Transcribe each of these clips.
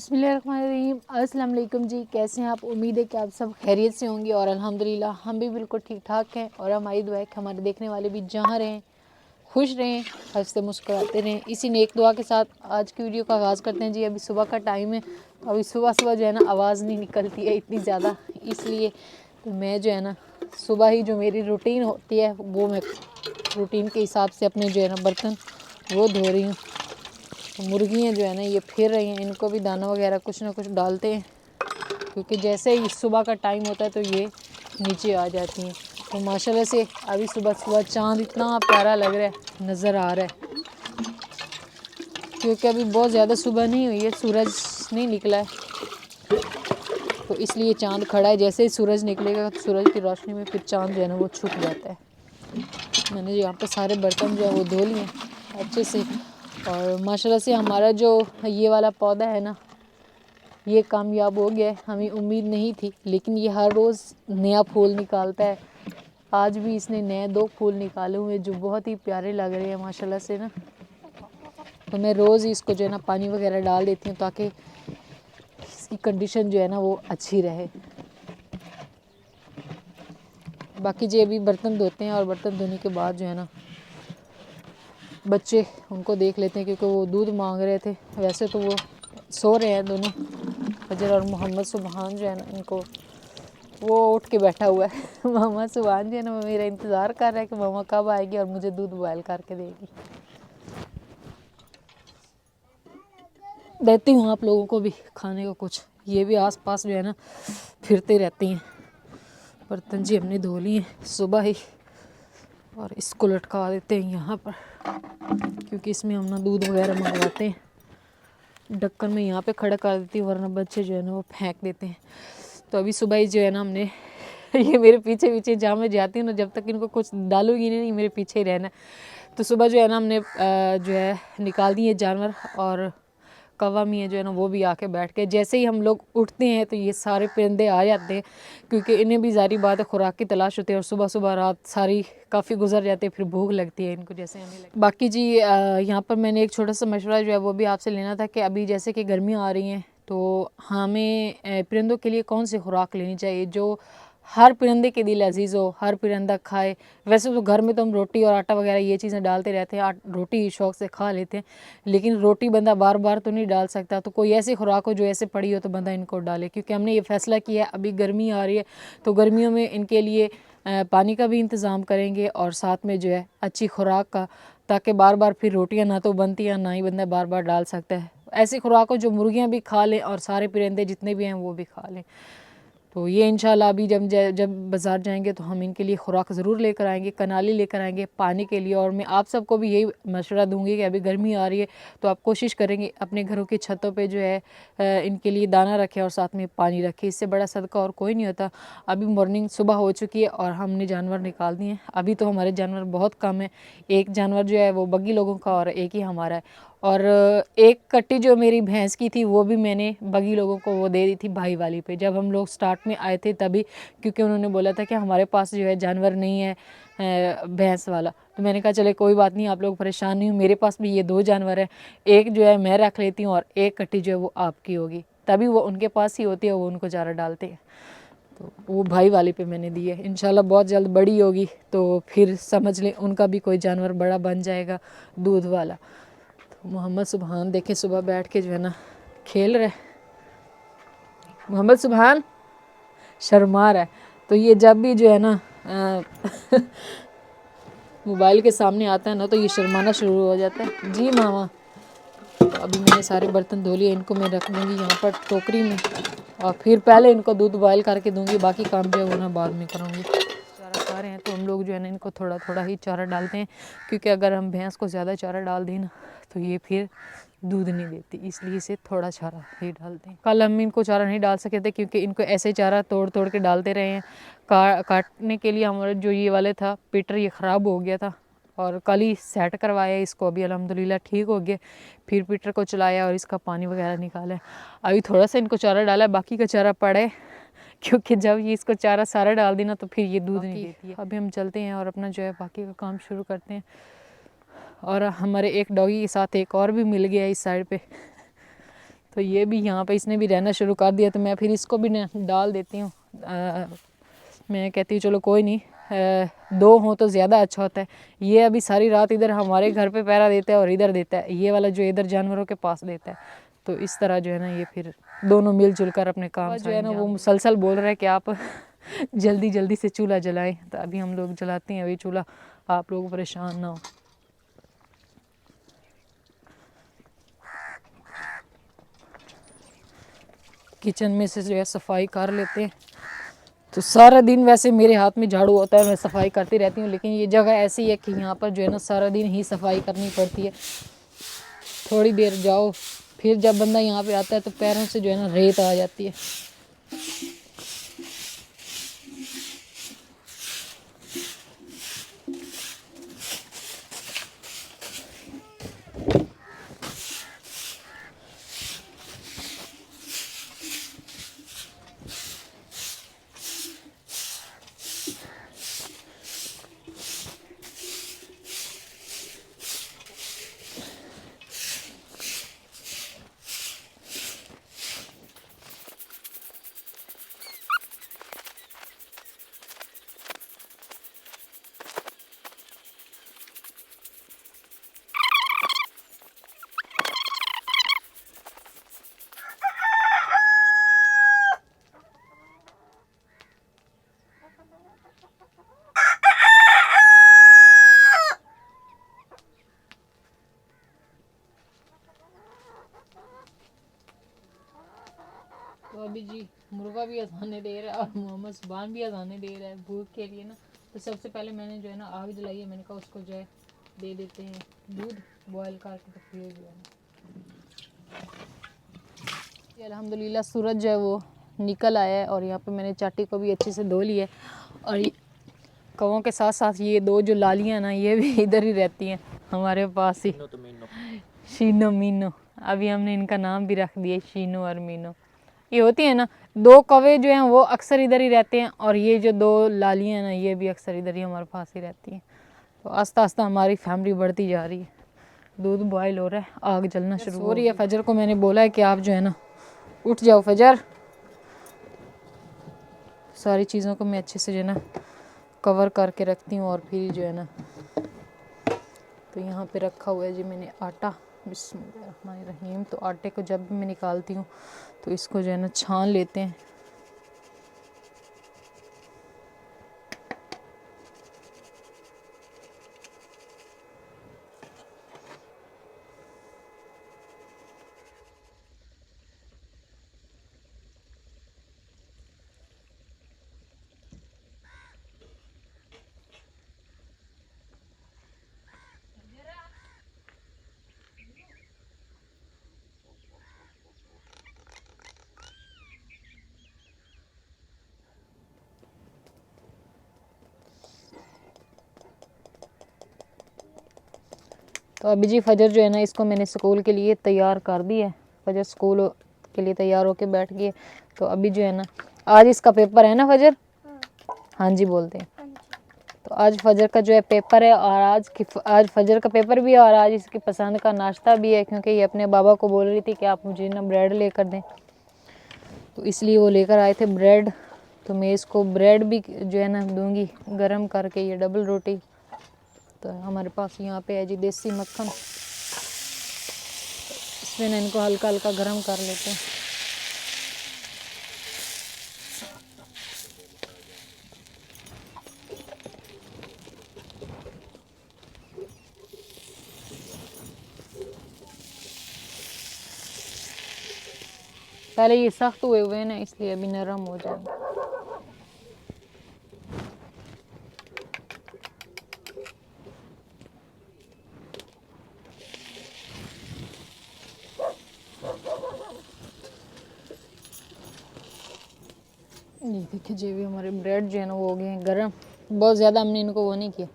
बिस्मिल्लाहिर्रहमानिर्रहीम। अस्सलाम वालेकुम जी, कैसे हैं आप? उम्मीद है कि आप सब खैरियत से होंगे और अल्हम्दुलिल्लाह हम भी बिल्कुल ठीक ठाक हैं। और हमारी दुआ है कि हमारे देखने वाले भी जहाँ रहें खुश रहें, हंसते मुस्कुराते रहें। इसी नेक दुआ के साथ आज की वीडियो का आगाज़ करते हैं जी। अभी सुबह का टाइम है, तो अभी सुबह सुबह जो है ना आवाज़ नहीं निकलती है इतनी ज़्यादा, इसलिए तो मैं जो है ना सुबह ही जो मेरी रूटीन होती है वो मैं रूटीन के हिसाब से अपने जो है ना बर्तन वो धो रही हूँ। तो मुर्गियाँ जो है ना ये फिर रही हैं, इनको भी दाना वगैरह कुछ ना कुछ डालते हैं, क्योंकि जैसे ही सुबह का टाइम होता है तो ये नीचे आ जाती हैं। तो माशाल्लाह से अभी सुबह सुबह चाँद इतना प्यारा लग रहा है, नज़र आ रहा है, क्योंकि अभी बहुत ज़्यादा सुबह नहीं हुई है, सूरज नहीं निकला है, तो इसलिए चाँद खड़ा है। जैसे ही सूरज निकलेगा तो सूरज की रोशनी में फिर चाँद जो है ना वो छुप जाता है। मैंने यहाँ पे सारे बर्तन जो है वो धो लिए अच्छे से। और माशाल्लाह से हमारा जो ये वाला पौधा है ना ये कामयाब हो गया है। हमें उम्मीद नहीं थी, लेकिन ये हर रोज़ नया फूल निकालता है। आज भी इसने नए 2 फूल निकाले हुए जो बहुत ही प्यारे लग रहे हैं माशाल्लाह से ना। तो मैं रोज़ ही इसको जो है ना पानी वगैरह डाल देती हूँ ताकि इसकी कंडीशन जो है ना वो अच्छी रहे। बाकी जी अभी बर्तन धोते हैं और बर्तन धोने के बाद जो है ना बच्चे उनको देख लेते हैं, क्योंकि वो दूध मांग रहे थे। वैसे तो वो सो रहे हैं दोनों, फजर और मोहम्मद सुबहान जो है ना इनको वो उठ के बैठा हुआ है। मोहम्मद सुबहान जो है ना वो मेरा इंतज़ार कर रहा है कि मामा कब आएगी और मुझे दूध बॉयल करके देगी। देती हूँ आप लोगों को भी खाने को कुछ। ये भी आस पास जो है ना फिरते रहती हैं। बर्तन जी हमने धो लिए सुबह ही और इसको लटका देते हैं यहाँ पर, क्योंकि इसमें हम ना दूध वगैरह मंगवाते हैं। ढक्कन में यहाँ पे खड़ा कर देती हूँ, वरना बच्चे जो है ना वो फेंक देते हैं। तो अभी सुबह ही जो है ना हमने ये मेरे पीछे पीछे जहाँ मैं जाती हूँ ना, जब तक इनको कुछ डालूंगी नहीं मेरे पीछे ही रहना। तो सुबह जो है ना हमने जो है निकाल दिए जानवर, और कौवा मियाँ जो है ना वो भी आके बैठ के। जैसे ही हम लोग उठते हैं तो ये सारे परिंदे आ जाते हैं, क्योंकि इन्हें भी ज़ाहिर बात है खुराक की तलाश होती है। और सुबह सुबह रात सारी काफ़ी गुजर जाती है, फिर भूख लगती है इनको जैसे हमें लगती है। बाकी जी यहाँ पर मैंने एक छोटा सा मशवरा जो है वो भी आपसे लेना था कि अभी जैसे कि गर्मियाँ आ रही हैं तो हमें परिंदों के लिए कौन सी खुराक लेनी चाहिए जो हर परिंदे के दिल अजीज़ हो, हर परिंदा खाए। वैसे तो घर में तो हम रोटी और आटा वगैरह ये चीज़ें डालते रहते हैं, रोटी ही शौक़ से खा लेते हैं, लेकिन रोटी बंदा बार बार तो नहीं डाल सकता। तो कोई ऐसी खुराक हो जो ऐसे पड़ी हो तो बंदा इनको डाले, क्योंकि हमने ये फ़ैसला किया है अभी गर्मी आ रही है तो गर्मियों में इनके लिए पानी का भी इंतज़ाम करेंगे और साथ में जो है अच्छी खुराक का, ताकि बार बार फिर रोटियाँ ना तो बनती हैं ना ही बंदा बार बार डाल सकता है। ऐसी खुराक हो जो मुर्गियाँ भी खा लें और सारे परिंदे जितने भी हैं वो भी खा लें। तो ये इंशाल्लाह अभी जब बाज़ार जाएंगे तो हम इनके लिए खुराक ज़रूर लेकर आएंगे, कनाली लेकर आएंगे पानी के लिए। और मैं आप सबको भी यही मशवरा दूंगी कि अभी गर्मी आ रही है तो आप कोशिश करेंगे अपने घरों की छतों पे जो है इनके लिए दाना रखें और साथ में पानी रखें। इससे बड़ा सदका और कोई नहीं होता। अभी मॉर्निंग सुबह हो चुकी है और हमने जानवर निकाल दिए हैं। अभी तो हमारे जानवर बहुत कम है, एक जानवर जो है वो बग्गी लोगों का और एक ही हमारा है। और एक कट्टी जो मेरी भैंस की थी वो भी मैंने बगी लोगों को वो दे दी थी भाई वाली पे, जब हम लोग स्टार्ट में आए थे तभी, क्योंकि उन्होंने बोला था कि हमारे पास जो है जानवर नहीं है भैंस वाला। तो मैंने कहा चले कोई बात नहीं, आप लोग परेशान नहीं हो, मेरे पास भी ये 2 जानवर हैं, एक जो है मैं रख लेती हूँ और एक कट्टी जो है वो आपकी होगी। तभी वो उनके पास ही होती है, वो उनको चारा डालते हैं। तो वो भाई वाले पे मैंने दी है। इंशाल्लाह बहुत जल्द बड़ी होगी तो फिर समझ लें उनका भी कोई जानवर बड़ा बन जाएगा दूध वाला। मोहम्मद सुबहान देखे सुबह बैठ के जो है ना खेल रहा है। मोहम्मद सुबहान शर्मा रहा है, तो ये जब भी जो है ना मोबाइल के सामने आता है ना तो ये शर्माना शुरू हो जाता है। जी मामा। तो अभी मैंने सारे बर्तन धो लिए, इनको मैं रख दूँगी यहाँ पर टोकरी में और फिर पहले इनको दूध बॉयल करके दूँगी, बाकी काम जो है वो ना बाद में करूँगी। चारा खा रहे हैं तो हम लोग जो है ना इनको थोड़ा थोड़ा ही चारा डालते हैं, क्योंकि अगर हम भैंस को ज़्यादा चारा डाल दें ना तो ये फिर दूध नहीं देती, इसलिए इसे थोड़ा चारा ही डालते हैं। कल हम इनको चारा नहीं डाल सके थे क्योंकि इनको ऐसे चारा तोड़ तोड़ के डालते रहे हैं। काटने के लिए हमारा जो ये वाले था पीटर ये ख़राब हो गया था और कल ही सेट करवाया इसको, अभी अल्हम्दुलिल्लाह ठीक हो गया। फिर पीटर को चलाया और इसका पानी वगैरह निकाला। अभी थोड़ा सा इनको चारा डाला, बाकी का चारा पड़ा है, क्योंकि जब ये इसको चारा सारा डाल देना तो फिर ये दूध नहीं देती है। अभी हम चलते हैं और अपना जो है बाकी का काम शुरू करते हैं। और हमारे एक डॉगी के साथ एक और भी मिल गया इस साइड पे, तो ये भी यहाँ पे इसने भी रहना शुरू कर दिया, तो मैं फिर इसको भी डाल देती हूँ। मैं कहती हूँ चलो कोई नहीं, 2 हों तो ज़्यादा अच्छा होता है। ये अभी सारी रात इधर हमारे घर पे पहरा देता है और इधर देता है, ये वाला जो इधर जानवरों के पास देता है। तो इस तरह जो है ना ये फिर दोनों मिलजुल कर अपने काम जो है ना वो मुसलसल बोल रहा है कि आप जल्दी जल्दी से चूल्हा जलाएं। तो अभी हम लोग जलाते हैं अभी चूल्हा, आप लोग परेशान ना हो। किचन में से जो है सफाई कर लेते हैं। तो सारा दिन वैसे मेरे हाथ में झाड़ू होता है, मैं सफाई करती रहती हूँ, लेकिन ये जगह ऐसी है कि यहाँ पर जो है ना सारा दिन ही सफाई करनी पड़ती है। थोड़ी देर जाओ, फिर जब बंदा यहाँ पे आता है तो पैरों से जो है ना रेत आ जाती है। तो अभी जी मुर्गा भी अजाने दे रहा है और मोहम्मद सुबान भी अजाने दे रहा है भूख के लिए ना। तो सबसे पहले मैंने जो है ना आग जलाई है, मैंने कहा उसको जो है दे देते हैं दूध बॉयल करके, तो फिर जो है ना अल्हम्दुलिल्लाह सूरज जो है वो निकल आया है। और यहाँ पे मैंने चाटी को भी अच्छे से धो लिया है। और ये कौवों के साथ साथ ये 2 जो लालियाँ ना ये भी इधर ही रहती हैं हमारे पास ही, शीनो मीनो। अभी हमने इनका नाम भी रख दिया शीनो और मीनो। ये होती है ना 2 कौवे जो हैं वो अक्सर इधर ही रहते हैं, और ये जो 2 लालियाँ ना ये भी अक्सर इधर ही हमारे पास ही रहती हैं। तो आस्ता आस्ता हमारी फैमिली बढ़ती जा रही है। दूध बॉयल हो रहा है, आग जलना शुरू हो रही है। फजर को मैंने बोला है कि आप जो है ना उठ जाओ फजर। सारी चीज़ों को मैं अच्छे से जो है ना कवर करके रखती हूँ। और फिर जो है ना तो यहाँ पे रखा हुआ है जी मैंने आटा, बिस्मिल्लाहिर्रहमानिर्रहीम। तो आटे को जब भी मैं निकालती हूँ तो इसको जो है ना छान लेते हैं। तो अभी जी फजर जो है ना इसको मैंने स्कूल के लिए तैयार कर दी है। फजर स्कूल के लिए तैयार होके बैठ गई है। तो अभी जो है ना आज इसका पेपर है ना फजर, हाँ जी बोलते हैं। तो आज फजर का जो है पेपर है, और आज फजर का पेपर भी है और आज इसकी पसंद का नाश्ता भी है, क्योंकि ये अपने बाबा को बोल रही थी कि आप मुझे ना ब्रेड लेकर दें। तो इसलिए वो लेकर आए थे ब्रेड। तो मैं इसको ब्रेड भी जो है ना दूंगी गरम करके, ये डबल रोटी। तो हमारे पास यहाँ पे है जी देसी मक्खन, इसमें ना इनको हल्का हल्का गरम कर लेते हैं। पहले ये सख्त हुए हुए हैं ना, इसलिए अभी नरम हो जाएंगे। ये देखिए जी भी हमारे ब्रेड जो है ना वो हो गए हैं गर्म। बहुत ज़्यादा हमने इनको वो नहीं किया।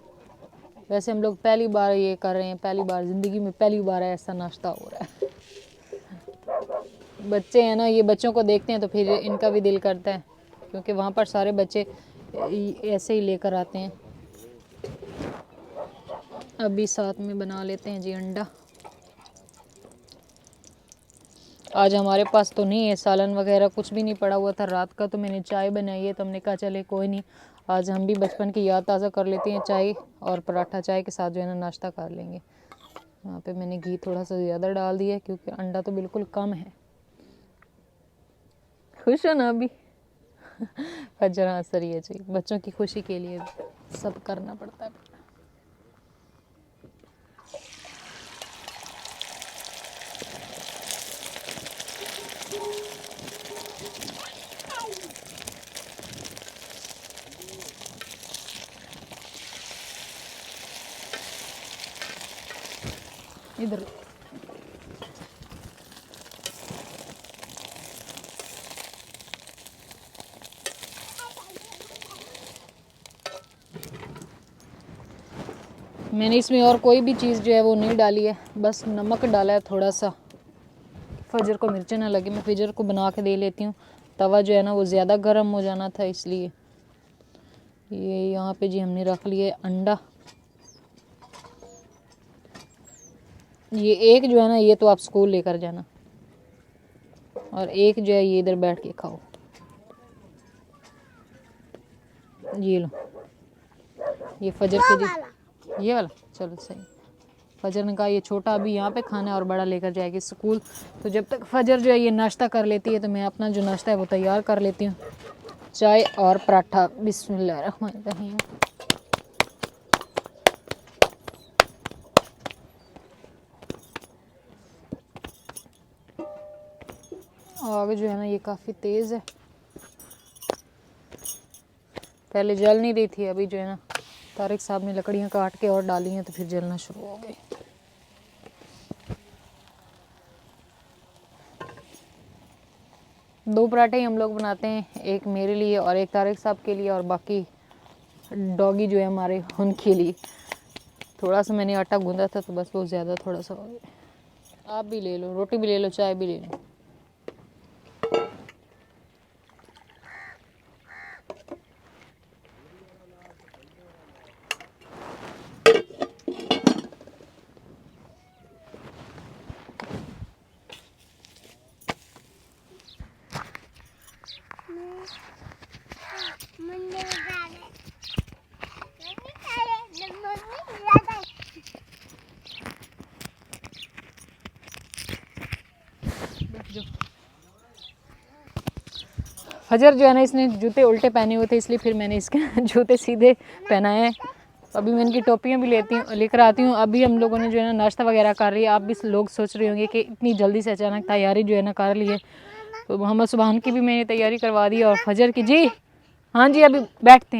वैसे हम लोग पहली बार ये कर रहे हैं, पहली बार ज़िंदगी में पहली बार ऐसा नाश्ता हो रहा है। बच्चे हैं ना, ये बच्चों को देखते हैं तो फिर इनका भी दिल करता है, क्योंकि वहाँ पर सारे बच्चे ऐसे ही लेकर आते हैं। अभी साथ में बना लेते हैं जी अंडा। आज हमारे पास तो नहीं है सालन वगैरह, कुछ भी नहीं पड़ा हुआ था रात का, तो मैंने चाय बनाई है, तो हमने कहा चले कोई नहीं, आज हम भी बचपन की याद ताज़ा कर लेते हैं, चाय और पराठा चाय के साथ जो है ना नाश्ता कर लेंगे। यहाँ पे मैंने घी थोड़ा सा ज़्यादा डाल दिया है क्योंकि अंडा तो बिल्कुल कम है। खुश हो ना अभी? फजर हाँ सही है जी, बच्चों की खुशी के लिए सब करना पड़ता है। इधर मैंने इसमें और कोई भी चीज़ जो है वो नहीं डाली है, बस नमक डाला है थोड़ा सा, फजर को मिर्चें ना लगे। मैं फजर को बना के दे लेती हूँ, तवा जो है ना वो ज़्यादा गर्म हो जाना था इसलिए। ये यहाँ पे जी हमने रख लिया अंडा, ये एक जो है ना ये तो आप स्कूल लेकर जाना, और एक जो है ये इधर बैठ के खाओ। ये लो, ये फजर के जी, ये वाला चलो सही। फजर ने कहा ये छोटा अभी यहाँ पे खाना है और बड़ा लेकर जाएगी स्कूल, तो जब तक फजर जो है ये नाश्ता कर लेती है तो मैं अपना जो नाश्ता है वो तैयार कर लेती हूँ, चाय और पराठा। बिस्मिल्लाहिर्रहमानिर्रहीम। आग जो है ना ये काफ़ी तेज़ है, पहले जल नहीं रही थी, अभी जो है ना तारिक साहब ने लकड़ियाँ काट के और डाली हैं तो फिर जलना शुरू हो गई। दो पराठे हम लोग बनाते हैं, एक मेरे लिए और एक तारिक साहब के लिए, और बाकी डॉगी जो है हमारे उनके लिए। थोड़ा सा मैंने आटा गूंदा था तो बस वो ज़्यादा थोड़ा सा हो गया। आप भी ले लो, रोटी भी ले लो, चाय भी ले लो। फजर जो है ना इसने जूते उल्टे पहने हुए थे, इसलिए फिर मैंने इसके जूते सीधे पहनाए हैं। अभी मैं इनकी टोपियाँ भी लेकर आती हूँ। अभी हम लोगों ने जो है ना नाश्ता वगैरह कर रही है। आप भी लोग सोच रहे होंगे कि इतनी जल्दी से अचानक तैयारी जो है ना कर ली है। तो मोहम्मद सुबहान की भी मैंने तैयारी करवा दी और फजर की जी हाँ जी अभी बैठते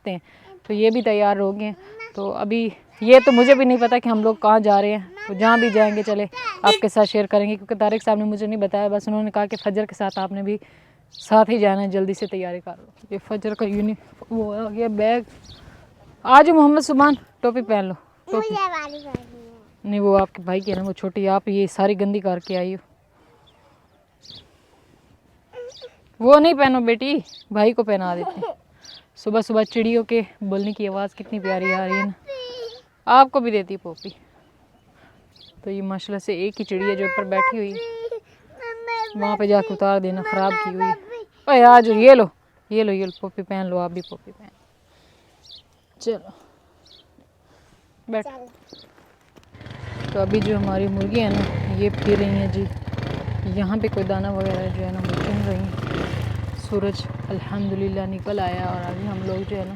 हैं। तो ये भी तैयार हो गए हैं। तो अभी ये तो मुझे भी नहीं पता कि हम लोग कहाँ जा रहे हैं, तो जहाँ भी जाएंगे चले आपके साथ शेयर करेंगे, क्योंकि तारिक साहब ने मुझे नहीं बताया, बस उन्होंने कहा कि फजर के साथ आपने भी साथ ही जाना है, जल्दी से तैयारी कर लो। ये फजर का वो आ गया बैग। आज मोहम्मद सुबहान टोपी पहन लो। टोपी नहीं, वो आपके भाई की है ना, वो छोटी, आप ये सारी गंदी करके आई हो। वो नहीं पहनो बेटी, भाई को पहना देते हैं। सुबह सुबह चिड़ियों के बोलने की आवाज़ कितनी प्यारी आ रही है ना, आपको भी देती पोपी। तो ये माशाल्लाह से एक ही चिड़िया जो ऊपर बैठी हुई है, वहाँ पे जाकर उतार देना, ख़राब की हुई है। ओए आज ये लो पोपी पहन लो, आप भी पोपी पहन। चलो बैठ। तो अभी जो हमारी मुर्गी है ना ये फिर रही हैं जी, यहाँ पे कोई दाना वगैरह जो है ना वो चुन रही हैं। सूरज अल्हम्दुलिल्लाह निकल आया और अभी हम लोग जो है ना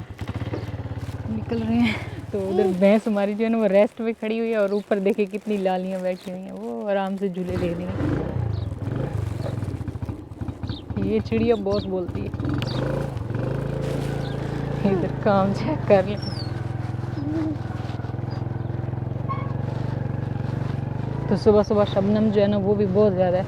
निकल रहे हैं। तो उधर भैंस हमारी जो है ना वो रेस्ट पे खड़ी हुई है, और ऊपर देखे कितनी लालियाँ बैठी हुई हैं, वो आराम से झूले ले रही हैं। ये चिड़िया बहुत बोलती है। इधर काम चेक कर ले। तो सुबह सुबह शबनम जो है ना वो भी बहुत ज़्यादा है,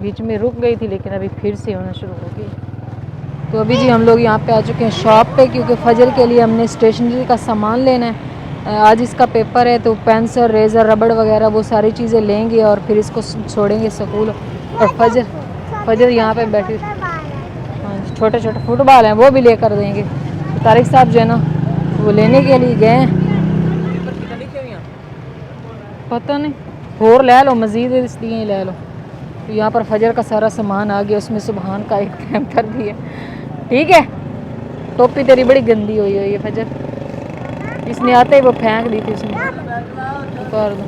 बीच में रुक गई थी लेकिन अभी फिर से होना शुरू हो गई। तो अभी जी हम लोग यहाँ पे आ चुके हैं शॉप पे, क्योंकि फजर के लिए हमने स्टेशनरी का सामान लेना है। आज इसका पेपर है, तो पेंसिल, रेज़र, रबड़ वगैरह वो सारी चीज़ें लेंगे और फिर इसको छोड़ेंगे स्कूल। और फजर यहाँ पे बैठी, हाँ छोटे छोटे फुटबॉल हैं वो भी लेकर देंगे। तो तारिक साहब जो है ना वो लेने के लिए गए हैं। पता नहीं, और ले लो मज़ीद इसलिए ले लो। तो यहाँ पर फजर का सारा सामान आ गया, उसमें सुबहान का एक पैम्पर भी है। ठीक है, टोपी तेरी बड़ी गंदी हुई है फजर, इसने आते ही वो फेंक दी थी उसने, उतार दो।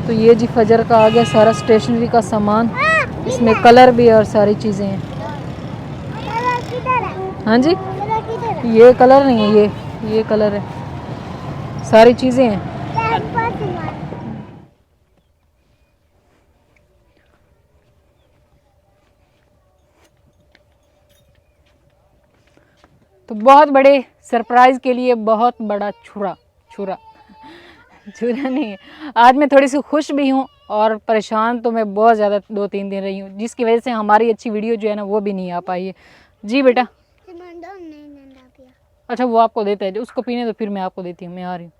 तो ये जी फजर का आ गया सारा स्टेशनरी का सामान, इसमें कलर भी है और सारी चीज़ें हैं। हाँ जी, ये कलर नहीं है, ये कलर है, सारी चीज़ें हैं। तो बहुत बड़े सरप्राइज़ के लिए बहुत बड़ा छुरा नहीं है। आज मैं थोड़ी सी खुश भी हूँ और परेशान तो मैं बहुत ज़्यादा 2-3 दिन रही हूँ, जिसकी वजह से हमारी अच्छी वीडियो जो है ना वो भी नहीं आ पाई है। जी बेटा, अच्छा वो आपको देता है, जो उसको पीने तो फिर मैं आपको देती हूँ, मैं आ रही हूँ।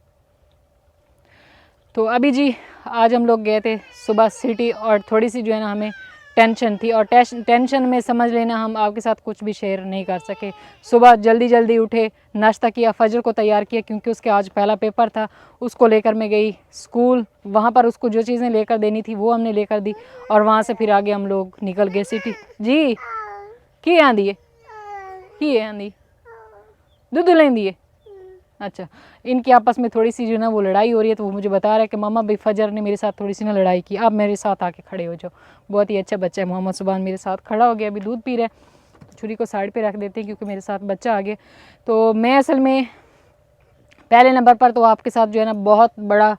तो अभी जी आज हम लोग गए थे सुबह सिटी, और थोड़ी सी जो है ना हमें टेंशन थी, और टेंशन में समझ लेना हम आपके साथ कुछ भी शेयर नहीं कर सके। सुबह जल्दी जल्दी उठे, नाश्ता किया, फजर को तैयार किया क्योंकि उसके आज पहला पेपर था, उसको लेकर मैं गई स्कूल। वहाँ पर उसको जो चीज़ें लेकर देनी थी वो हमने लेकर दी, और वहाँ से फिर आगे हम लोग निकल गए सिटी। जी की आंदी है, की आंदी दूध लेंदी है। अच्छा, इनकी आपस में थोड़ी सी जो ना वो लड़ाई हो रही है, तो वो मुझे बता रहा है कि मामा भाई फजर ने मेरे साथ थोड़ी सी ना लड़ाई की, आप मेरे साथ आके खड़े हो जाओ। बहुत ही अच्छा बच्चा है मोहम्मद सुभान, मेरे साथ खड़ा हो गया, अभी दूध पी रहा है। छुरी को साइड पे रख देते हैं क्योंकि मेरे साथ बच्चा आ गया। तो मैं असल में पहले नंबर पर तो आपके साथ जो है ना बहुत बड़ा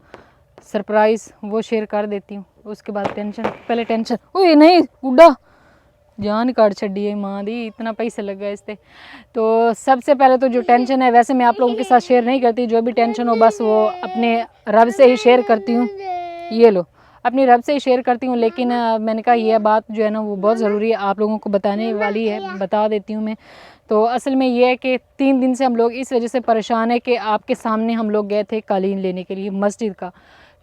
सरप्राइज़ वो शेयर कर देती हूँ, उसके बाद टेंशन, पहले टेंशन, ओए नहीं उड़ा जान काट छड़ी है माँ दी, इतना पैसा लगा इससे। तो सबसे पहले तो जो टेंशन है, वैसे मैं आप लोगों के साथ शेयर नहीं करती, जो भी टेंशन हो बस वो अपने रब से ही शेयर करती हूँ। ये लो, अपनी रब से ही शेयर करती हूँ। लेकिन मैंने कहा यह बात जो है ना वो बहुत ज़रूरी है, आप लोगों को बताने वाली है, बता देती हूँ मैं। तो असल में ये है कि 3 दिन से हम लोग इस वजह से परेशान है कि आपके सामने हम लोग गए थे कालीन लेने के लिए मस्जिद का,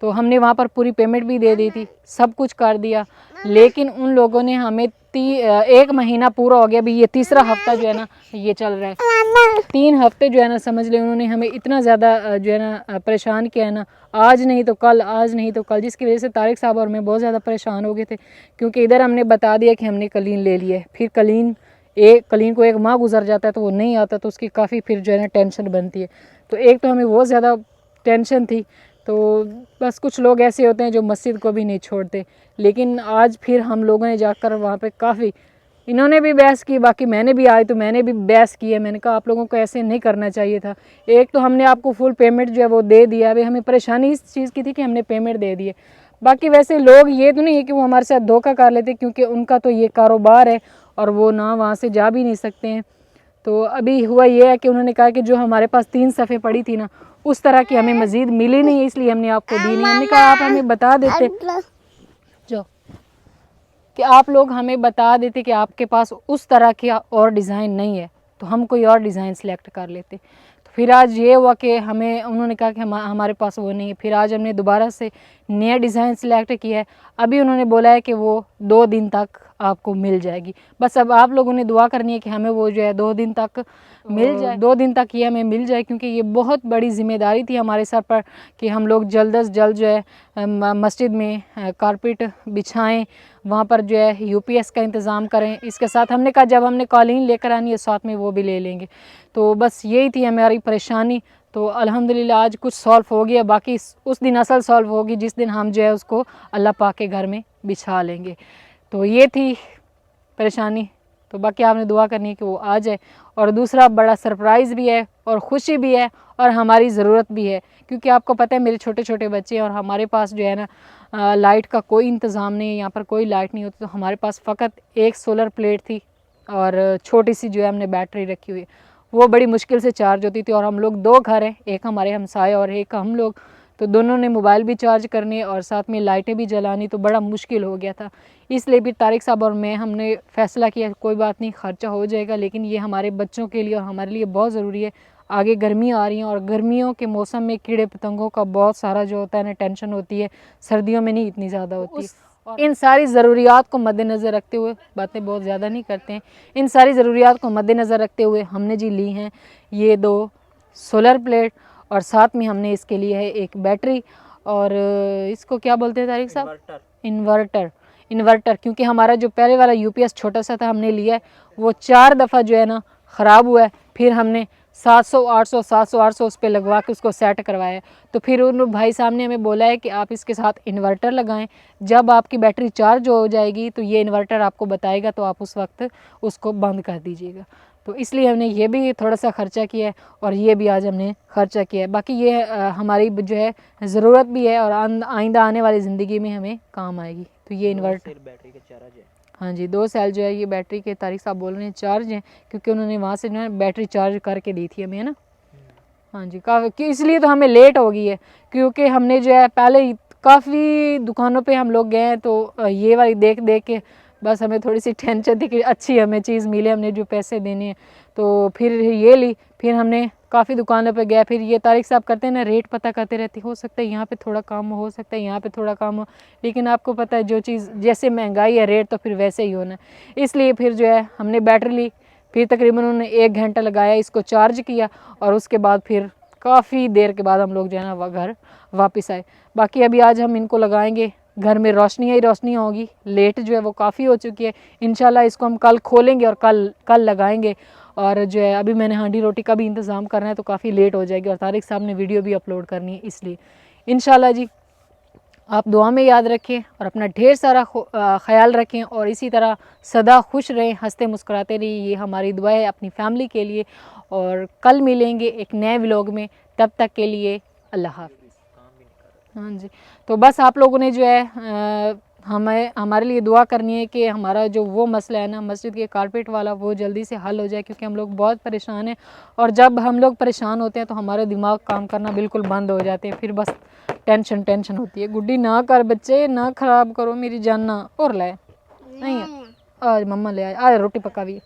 तो हमने वहाँ पर पूरी पेमेंट भी दे दी थी, सब कुछ कर दिया, लेकिन उन लोगों ने हमें 1 महीना पूरा हो गया, अभी ये तीसरा हफ्ता जो है ना ये चल रहा है। 3 हफ्ते जो है ना समझ ले उन्होंने हमें इतना ज़्यादा जो है ना परेशान किया है ना, आज नहीं तो कल, आज नहीं तो कल, जिसकी वजह से तारिक साहब और मैं बहुत ज़्यादा परेशान हो गए थे। क्योंकि इधर हमने बता दिया कि हमने कलीन ले लिया है, फिर कलीन को 1 माह गुजर जाता है तो वो नहीं आता, तो उसकी काफ़ी फिर जो है ना टेंशन बनती है। तो एक तो हमें बहुत ज़्यादा टेंशन थी, तो बस कुछ लोग ऐसे होते हैं जो मस्जिद को भी नहीं छोड़ते। लेकिन आज फिर हम लोगों ने जाकर वहाँ पे काफ़ी, इन्होंने भी बहस की, बाकी मैंने भी आई तो मैंने भी बहस की है। मैंने कहा आप लोगों को ऐसे नहीं करना चाहिए था। एक तो हमने आपको फुल पेमेंट जो है वो दे दिया, अभी हमें परेशानी इस चीज़ की थी कि हमने पेमेंट दे दी है। बाकी वैसे लोग ये तो नहीं है कि वो हमारे साथ धोखा कर लेते, क्योंकि उनका तो ये कारोबार है और वो ना वहाँ से जा भी नहीं सकते हैं। तो अभी हुआ ये है कि उन्होंने कहा कि जो हमारे पास 3 सफ़े पड़ी थी ना, उस तरह की हमें मज़ीद मिली नहीं है, इसलिए हमने आपको दी नहीं। हमने कहा आप हमें बता देते जो कि आप लोग हमें बता देते कि आपके पास उस तरह की और डिज़ाइन नहीं है, तो हम कोई और डिज़ाइन सेलेक्ट कर लेते। तो फिर आज ये हुआ कि हमें उन्होंने कहा कि हमारे पास वो नहीं है। फिर आज हमने दोबारा से नया डिज़ाइन सेलेक्ट किया है। अभी उन्होंने बोला है कि वो 2 दिन तक आपको मिल जाएगी। बस अब आप लोगों ने दुआ करनी है कि हमें वो जो है 2 दिन तक मिल जाए, 2 दिन तक ये हमें मिल जाए, क्योंकि ये बहुत बड़ी ज़िम्मेदारी थी हमारे सर पर कि हम लोग जल्द अज जल्द जो है मस्जिद में कारपेट बिछाएं, वहाँ पर जो है यूपीएस का इंतज़ाम करें। इसके साथ हमने कहा जब हमने कालीन लेकर आनी है साथ में वो भी ले लेंगे। तो बस यही थी हमारी परेशानी। तो अल्हम्दुलिल्लाह आज कुछ सॉल्व हो गया, बाकी उस दिन असल सॉल्व होगी जिस दिन हम जो है उसको अल्लाह पाक के घर में बिछा लेंगे। तो ये थी परेशानी। तो बाकी आपने दुआ करनी है कि वो आ जाए। और दूसरा बड़ा सरप्राइज़ भी है और ख़ुशी भी है और हमारी ज़रूरत भी है, क्योंकि आपको पता है मेरे छोटे छोटे बच्चे हैं और हमारे पास जो है ना लाइट का कोई इंतज़ाम नहीं है, यहाँ पर कोई लाइट नहीं होती। तो हमारे पास फ़कत एक सोलर प्लेट थी और छोटी सी जो है हमने बैटरी रखी हुई है, वो बड़ी मुश्किल से चार्ज होती थी। और हम लोग 2 घर हैं, एक हमारे हमसाए और एक हम लोग, तो दोनों ने मोबाइल भी चार्ज करने और साथ में लाइटें भी जलानी, तो बड़ा मुश्किल हो गया था। इसलिए भी तारिक साहब और मैं हमने फ़ैसला किया कोई बात नहीं, ख़र्चा हो जाएगा, लेकिन ये हमारे बच्चों के लिए और हमारे लिए बहुत ज़रूरी है। आगे गर्मियाँ आ रही हैं और गर्मियों के मौसम में कीड़े पतंगों का बहुत सारा जो होता है ना टेंशन होती है, सर्दियों में नहीं इतनी ज़्यादा होती। इन सारी ज़रूरियात को मद्देनज़र रखते हुए, बातें बहुत ज़्यादा नहीं करते हैं, इन सारी ज़रूरियात को मद्देनज़र रखते हुए हमने जी ली हैं ये 2 सोलर प्लेट और साथ में हमने इसके लिए है एक बैटरी। और इसको क्या बोलते हैं तारिक साहब? इन्वर्टर। क्योंकि हमारा जो पहले वाला यूपीएस छोटा सा था हमने लिया है, वो 4 दफ़ा जो है ना ख़राब हुआ है। फिर हमने 700-800 उस पर लगवा के उसको सेट करवाया। तो फिर उन भाई साहब ने हमें बोला है कि आप इसके साथ इन्वर्टर लगाएं, जब आपकी बैटरी चार्ज हो जाएगी तो ये इन्वर्टर आपको बताएगा, तो आप उस वक्त उसको बंद कर दीजिएगा। तो इसलिए हमने ये भी थोड़ा सा ख़र्चा किया है और ये भी आज हमने ख़र्चा किया है। बाकी ये हमारी जो है ज़रूरत भी है और आइंदा आने वाली ज़िंदगी में हमें काम आएगी। तो ये इन्वर्टर बैटरी का चार्ज है। हाँ जी, 2 सेल जो है ये बैटरी के तारिक साहब बोल रहे हैं चार्ज हैं, क्योंकि उन्होंने वहाँ से जो है बैटरी चार्ज करके दी थी हमें, है ना। हाँ जी, काफ़ी इसलिए तो हमें लेट हो गई है, क्योंकि हमने जो है पहले काफ़ी दुकानों पे हम लोग गए हैं, तो ये वाली देख देख के बस हमें थोड़ी सी टेंशन थी कि अच्छी हमें चीज़ मिले, हमने जो पैसे देने हैं। तो फिर ये ली, फिर हमने काफ़ी दुकानों पे गया। फिर ये तारिक साहब करते हैं ना, रेट पता करते रहते, हो सकता है यहाँ पे थोड़ा कम हो सकता है यहाँ पे थोड़ा कम हो, लेकिन आपको पता है जो चीज़ जैसे महंगाई है रेट तो फिर वैसे ही होना है। इसलिए फिर जो है हमने बैटरी ली, फिर तकरीबन उन्होंने 1 घंटा लगाया, इसको चार्ज किया और उसके बाद फिर काफ़ी देर के बाद हम लोग जो है ना घर वापस आए। बाकी अभी आज हम इनको लगाएंगे, घर में रोशनी ही रोशनी होगी। लेट जो है वो काफ़ी हो चुकी है, इंशाल्लाह इसको हम कल खोलेंगे और कल लगाएंगे। और जो है अभी मैंने हांडी रोटी का भी इंतज़ाम करना है, तो काफ़ी लेट हो जाएगी और तारिक साहब ने वीडियो भी अपलोड करनी है, इसलिए इंशाल्लाह जी आप दुआ में याद रखें और अपना ढेर सारा ख्याल रखें और इसी तरह सदा खुश रहें, हंसते मुस्कुराते रहिए। ये हमारी दुआ है अपनी फैमिली के लिए। और कल मिलेंगे एक नए व्लॉग में, तब तक के लिए अल्लाह हाफ़िज़। हाँ जी, तो बस आप लोगों ने जो है हमारे लिए दुआ करनी है कि हमारा जो वो मसला है ना मस्जिद के कारपेट वाला, वो जल्दी से हल हो जाए, क्योंकि हम लोग बहुत परेशान हैं। और जब हम लोग परेशान होते हैं तो हमारा दिमाग काम करना बिल्कुल बंद हो जाते हैं, फिर बस टेंशन होती है। गुड्डी ना कर बच्चे, ना ख़राब करो मेरी जान ना। और लाए नहीं आज मम्मा ले आए, आज रोटी पका भी है।